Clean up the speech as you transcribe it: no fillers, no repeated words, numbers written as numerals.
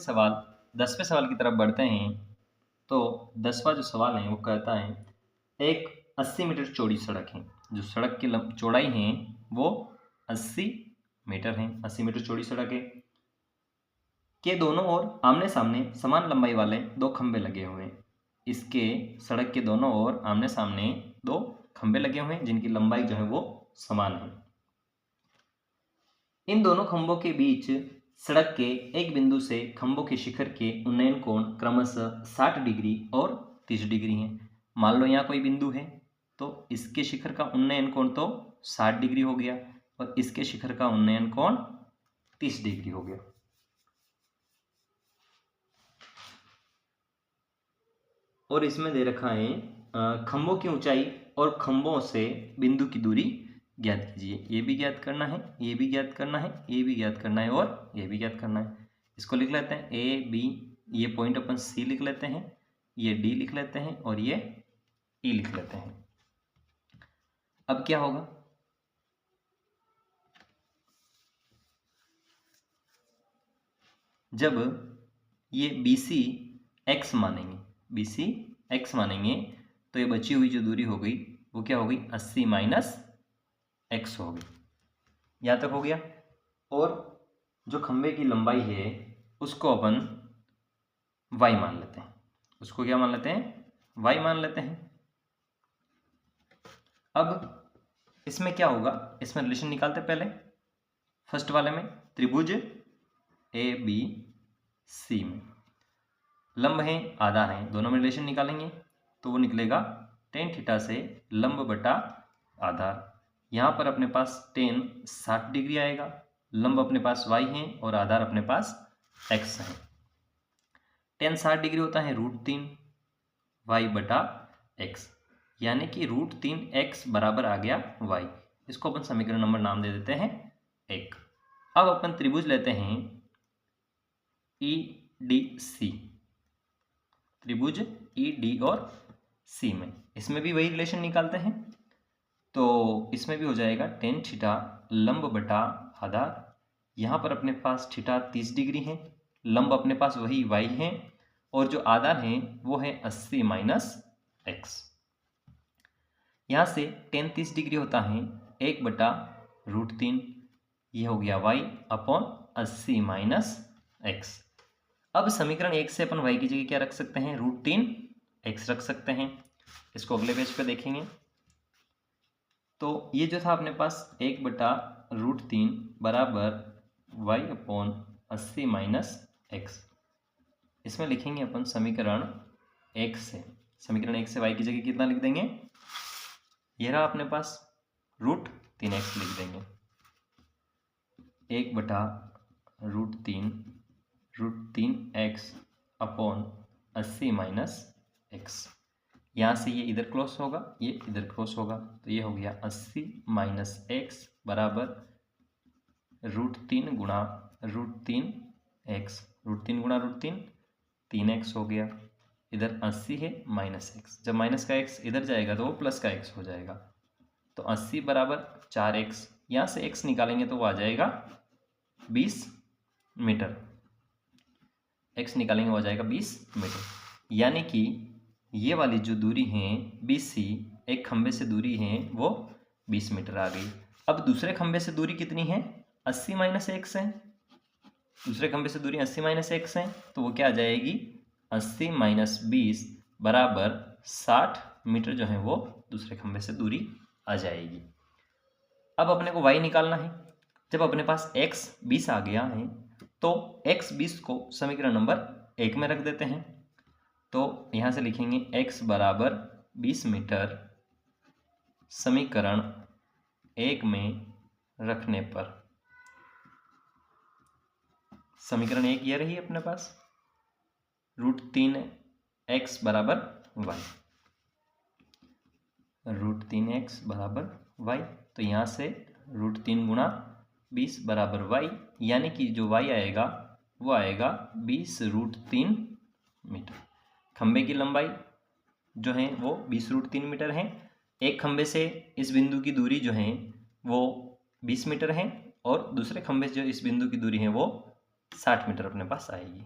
सवाल 10वें सवाल की तरफ बढ़ते हैं। तो 10वां जो सवाल है वो कहता है एक 80 मीटर चौड़ी सड़क है। जो सड़क की चौड़ाई है वो 80 मीटर है। 80 मीटर चौड़ी सड़क है के दोनों ओर आमने सामने समान लंबाई वाले दो खंभे लगे हुए हैं। इसके सड़क के दोनों ओर आमने सामने दो खंभे लगे हुए हैं जिनकी लंबाई जो है वो समान है। इन दोनों खंभों के बीच सड़क के एक बिंदु से खंभों के शिखर के उन्नयन कोण क्रमशः 60 डिग्री और 30 डिग्री है। मान लो यहाँ कोई बिंदु है तो इसके शिखर का उन्नयन कोण तो 60 डिग्री हो गया और इसके शिखर का उन्नयन कोण 30 डिग्री हो गया। और इसमें दे रखा है खंभों की ऊंचाई और खंभों से बिंदु की दूरी ज्ञात कीजिए। ये भी ज्ञात करना है, ये भी ज्ञात करना है, ये भी ज्ञात करना है और ये भी ज्ञात करना है। इसको लिख लेते हैं ए बी, ये पॉइंट अपन सी लिख लेते हैं, ये डी लिख लेते हैं और ये ई लिख लेते हैं। अब क्या होगा, जब ये बी सी एक्स मानेंगे, बी सी एक्स मानेंगे तो ये बची हुई जो दूरी हो गई वो क्या हो गई 80 माइनस एक्स हो गई। यहाँ तक हो गया। और जो खंभे की लंबाई है उसको अपन y मान लेते हैं। उसको क्या मान लेते हैं, y मान लेते हैं। अब इसमें क्या होगा, इसमें रिलेशन निकालते पहले। फर्स्ट वाले में त्रिभुज ए बी सी में लंब है आधार है, दोनों में रिलेशन निकालेंगे तो वो निकलेगा tan थीटा से लंब बटा आधार। यहाँ पर अपने पास tan 60 डिग्री आएगा, लंब अपने पास y है और आधार अपने पास x है। tan 60 डिग्री होता है √3 y बटा x, यानी कि √3x बराबर आ गया y। इसको अपन समीकरण नंबर नाम दे देते हैं 1। अब अपन त्रिभुज लेते हैं EDC, त्रिभुज ED और C में, इसमें भी वही रिलेशन निकालते हैं। तो इसमें भी हो जाएगा tan थीटा लंब बटा आधार। यहाँ पर अपने पास थीटा 30 डिग्री है, लंब अपने पास वही y है और जो आधार है वो है 80 माइनस x। यहाँ से tan 30 डिग्री होता है 1 बटा √3, ये हो गया y अपॉन 80 माइनस x। अब समीकरण 1 से अपन y की जगह क्या रख सकते हैं, √3x रख सकते हैं। इसको अगले पेज पे देखेंगे तो ये जो था अपने पास 1 बटा √3 बराबर y अपॉन 80 माइनस x। इसमें लिखेंगे अपन समीकरण 1 से, समीकरण 1 से y की जगह कितना लिख देंगे, ये रहा अपने पास √3x लिख देंगे। 1 बटा √3x अपॉन 80 माइनस x। यहाँ से ये इधर क्रॉस होगा, ये इधर क्रॉस होगा तो ये हो गया 80 माइनस x बराबर √3 गुणा √3x, √3 गुणा √3 3x हो गया। इधर 80 है माइनस x, जब माइनस का x इधर जाएगा तो वो प्लस का x हो जाएगा। तो 80 बराबर 4x, यहाँ से x निकालेंगे तो वो आ जाएगा 20 मीटर। x निकालेंगे वो आ जाएगा 20 मीटर, यानी कि ये वाली जो दूरी है BC, एक खंबे से दूरी है वो 20 मीटर आ गई। अब दूसरे खंबे से दूरी कितनी है, 80 माइनस x है। दूसरे खंबे से दूरी 80 माइनस x है तो वो क्या आ जाएगी 80 माइनस 20 बराबर 60 मीटर जो है वो दूसरे खंबे से दूरी आ जाएगी। अब अपने को y निकालना है। जब अपने पास x 20 आ गया है तो x 20 को समीकरण नंबर 1 में रख देते हैं। तो यहाँ से लिखेंगे x बराबर 20 मीटर, समीकरण 1 में रखने पर समीकरण 1 ये रही अपने पास √3x बराबर y, √3x बराबर y। तो यहाँ से √3 गुणा 20 बराबर y, यानी कि जो y आएगा वो आएगा 20√3 मीटर। खंबे की लंबाई जो है वो 20√3 मीटर है। एक खंबे से इस बिंदु की दूरी जो है वो 20 मीटर है और दूसरे खंबे से जो इस बिंदु की दूरी है वो 60 मीटर अपने पास आएगी।